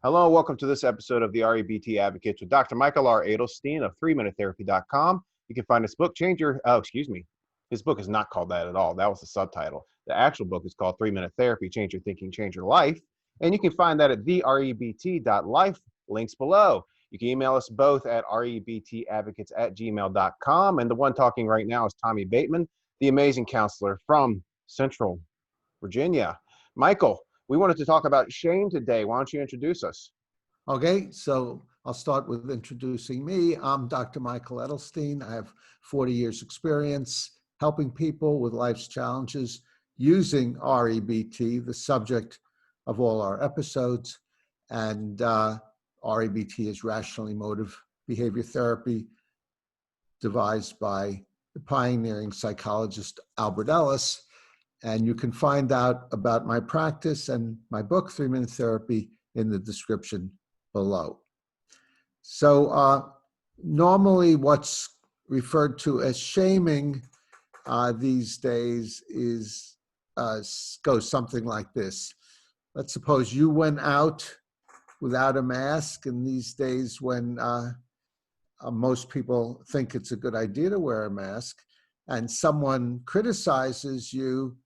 Hello, welcome to this episode of the REBT Advocates with Dr. Michael R. Adelstein of 3minutetherapy.com. You can find his book, his book is not called that at all. That was the subtitle. The actual book is called 3-Minute Therapy, Change Your Thinking, Change Your Life. And you can find that at therebt.life, links below. You can email us both at rebtadvocates@gmail.com. And the one talking right now is Tommy Bateman, the amazing counselor from Central Virginia. Michael, we wanted to talk about shame today. Why don't you introduce us? Okay, so I'll start with introducing me. I'm Dr. Michael Edelstein. I have 40 years experience helping people with life's challenges using REBT, the subject of all our episodes. And REBT is rational emotive behavior therapy devised by the pioneering psychologist Albert Ellis. And you can find out about my practice and my book, 3-Minute Therapy, in the description below. So normally what's referred to as shaming these days is goes something like this. Let's suppose you went out without a mask, and these days when most people think it's a good idea to wear a mask, and someone criticizes you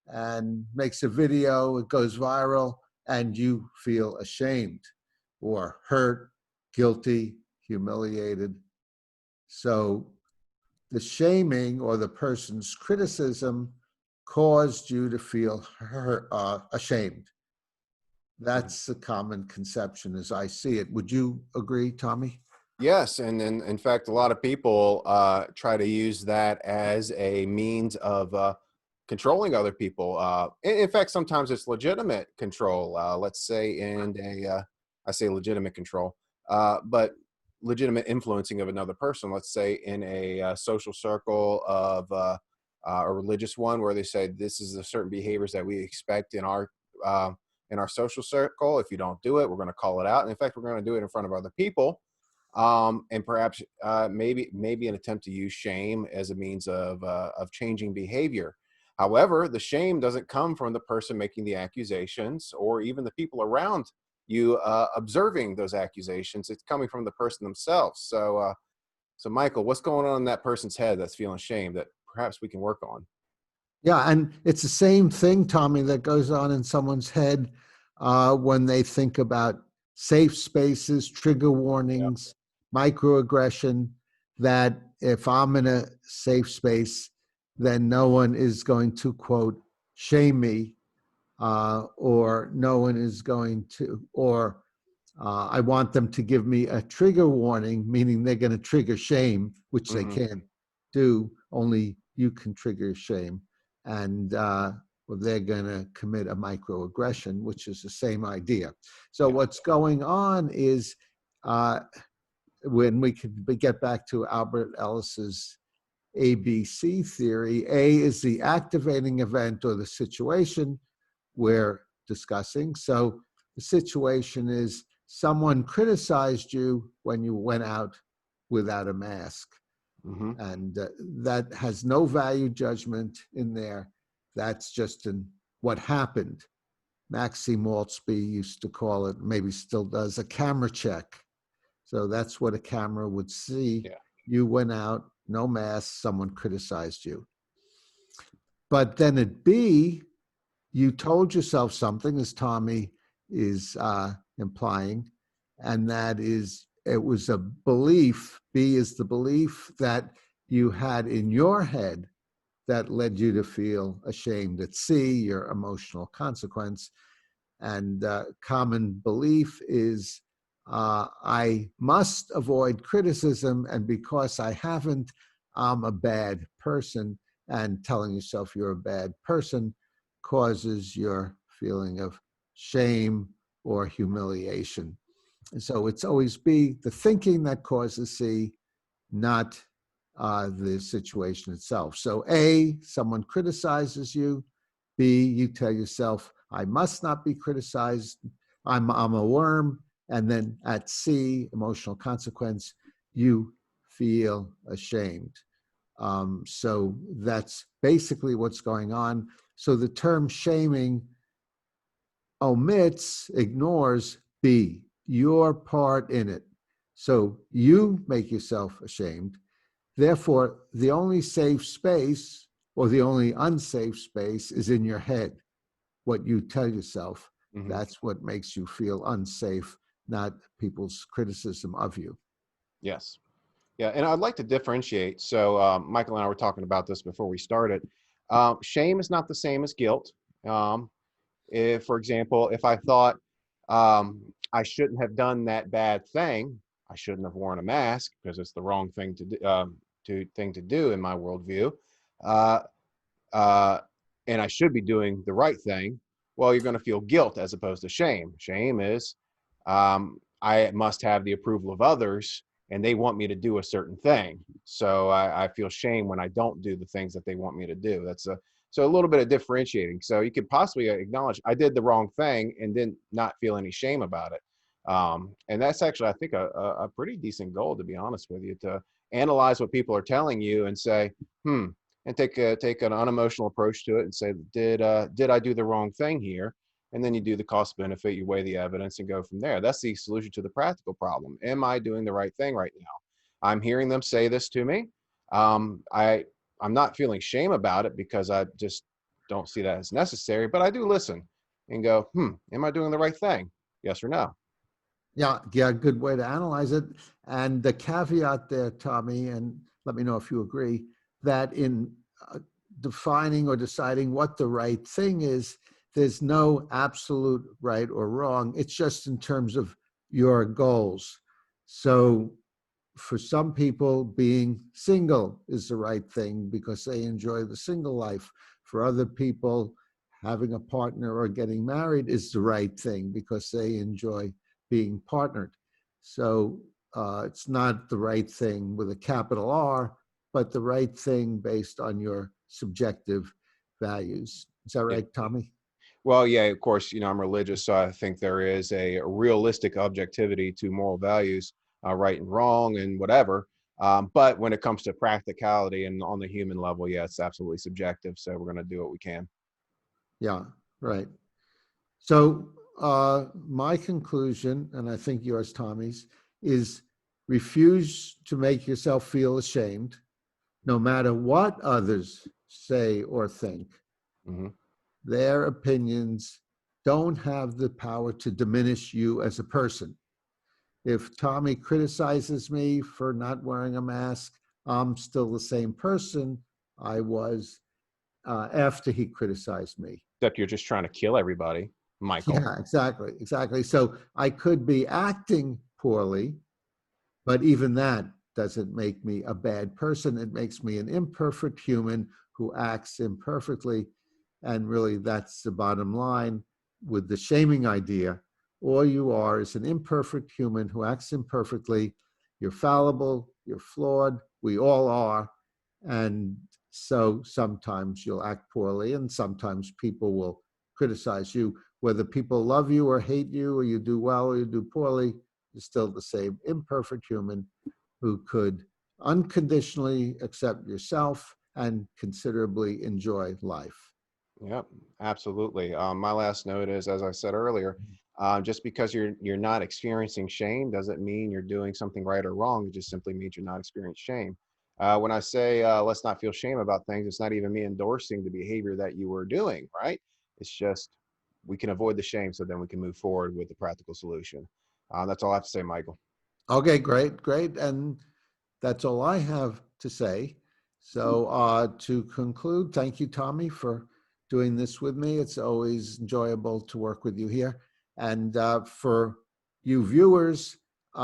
and makes a video, it goes viral, and you feel ashamed or hurt, guilty, humiliated. So the shaming or the person's criticism caused you to feel ashamed. That's a common conception as I see it. Would you agree, Tommy? Yes, and in fact, a lot of people try to use that as a means of controlling other people. In fact, sometimes it's legitimate control. Let's say I say legitimate control, but legitimate influencing of another person. Let's say in a social circle of a religious one, where they say this is the certain behaviors that we expect in our social circle. If you don't do it, we're going to call it out. And in fact, we're going to do it in front of other people. And perhaps maybe an attempt to use shame as a means of changing behavior. However, the shame doesn't come from the person making the accusations or even the people around you observing those accusations. It's coming from the person themselves. So Michael, what's going on in that person's head that's feeling shame that perhaps we can work on? Yeah, and it's the same thing, Tommy, that goes on in someone's head when they think about safe spaces, trigger warnings, microaggression, that if I'm in a safe space, then no one is going to, quote, shame me, or no one is going to, or I want them to give me a trigger warning, meaning they're going to trigger shame, which they can't do. Only you can trigger shame. And well, they're going to commit a microaggression, which is the same idea. So what's going on is when we could get back to Albert Ellis's ABC theory, A is the activating event or the situation we're discussing. So the situation is someone criticized you when you went out without a mask. And that has no value judgment in there. That's just what happened. Maxine Maltzby used to call it, maybe still does, a camera check. So that's what a camera would see. Yeah. You went out, no mask, someone criticized you. But then at B, you told yourself something, as Tommy is implying, and that is, it was a belief. B is the belief that you had in your head that led you to feel ashamed. At C, your emotional consequence. And common belief is, I must avoid criticism, and because I haven't, I'm a bad person. And telling yourself you're a bad person causes your feeling of shame or humiliation. And so it's always B, the thinking that causes C, not the situation itself. So A, someone criticizes you. B, you tell yourself, I must not be criticized. I'm a worm. And then at C, emotional consequence, you feel ashamed. So that's basically what's going on. So the term shaming ignores be your part in it. So you make yourself ashamed. Therefore, the only safe space or the only unsafe space is in your head. What you tell yourself, Hmm. that's what makes you feel unsafe, not people's criticism of you. Yes. Yeah, and I'd like to differentiate. So, Michael and I were talking about this before we started. Shame is not the same as guilt. Um, if, for example, if I thought I shouldn't have done that bad thing, I shouldn't have worn a mask because it's the wrong thing to do, thing to do in my worldview. Uh, uh, and I should be doing the right thing, well, you're going to feel guilt as opposed to shame. Shame is I must have the approval of others and they want me to do a certain thing. So I feel shame when I don't do the things that they want me to do. That's so a little bit of differentiating. So you could possibly acknowledge I did the wrong thing and then not feel any shame about it. And that's actually, I think, a pretty decent goal, to be honest with you, to analyze what people are telling you and say, hmm, and take an unemotional approach to it and say, did I do the wrong thing here? And then you do the cost benefit, you weigh the evidence and go from there. That's the solution to the practical problem. Am I doing the right thing right now? I'm hearing them say this to me. I'm not feeling shame about it because I just don't see that as necessary, but I do listen and go, am I doing the right thing? Yes or no? Yeah, yeah, good way to analyze it. And the caveat there, Tommy, and let me know if you agree, that in defining or deciding what the right thing is, there's no absolute right or wrong. It's just in terms of your goals. So for some people, being single is the right thing because they enjoy the single life. For other people, having a partner or getting married is the right thing because they enjoy being partnered. So it's not the right thing with a capital R, but the right thing based on your subjective values. Is that Yeah. right, Tommy? Well, yeah, of course, I'm religious, so I think there is a realistic objectivity to moral values, right and wrong and whatever. But when it comes to practicality and on the human level, yeah, it's absolutely subjective. So we're going to do what we can. Yeah, right. So my conclusion, and I think yours, Tommy's, is refuse to make yourself feel ashamed, no matter what others say or think. Hmm. Their opinions don't have the power to diminish you as a person. If Tommy criticizes me for not wearing a mask, I'm still the same person I was after he criticized me. Except you're just trying to kill everybody, Michael. Yeah, exactly, exactly. So I could be acting poorly, but even that doesn't make me a bad person. It makes me an imperfect human who acts imperfectly. And really, that's the bottom line with the shaming idea. All you are is an imperfect human who acts imperfectly. You're fallible, you're flawed. We all are. And so sometimes you'll act poorly, and sometimes people will criticize you. Whether people love you or hate you, or you do well or you do poorly, you're still the same imperfect human who could unconditionally accept yourself and considerably enjoy life. Yep, absolutely. My last note is, as I said earlier, just because you're not experiencing shame doesn't mean you're doing something right or wrong. It just simply means you're not experiencing shame. When I say let's not feel shame about things, it's not even me endorsing the behavior that you were doing, right? It's just we can avoid the shame, so then we can move forward with the practical solution. That's all I have to say, Michael. Okay, great, great. And that's all I have to say. So to conclude, thank you, Tommy, for doing this with me. It's always enjoyable to work with you here. And for you viewers,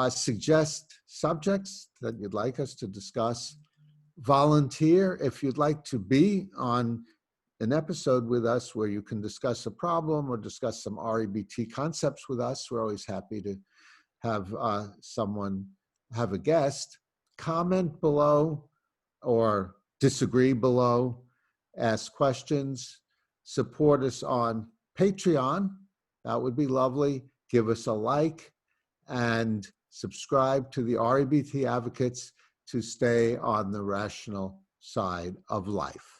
suggest subjects that you'd like us to discuss. Volunteer if you'd like to be on an episode with us where you can discuss a problem or discuss some REBT concepts with us. We're always happy to have someone have a guest. Comment below or disagree below, ask questions, support us on Patreon. That would be lovely. Give us a like and subscribe to the REBT Advocates to stay on the rational side of life.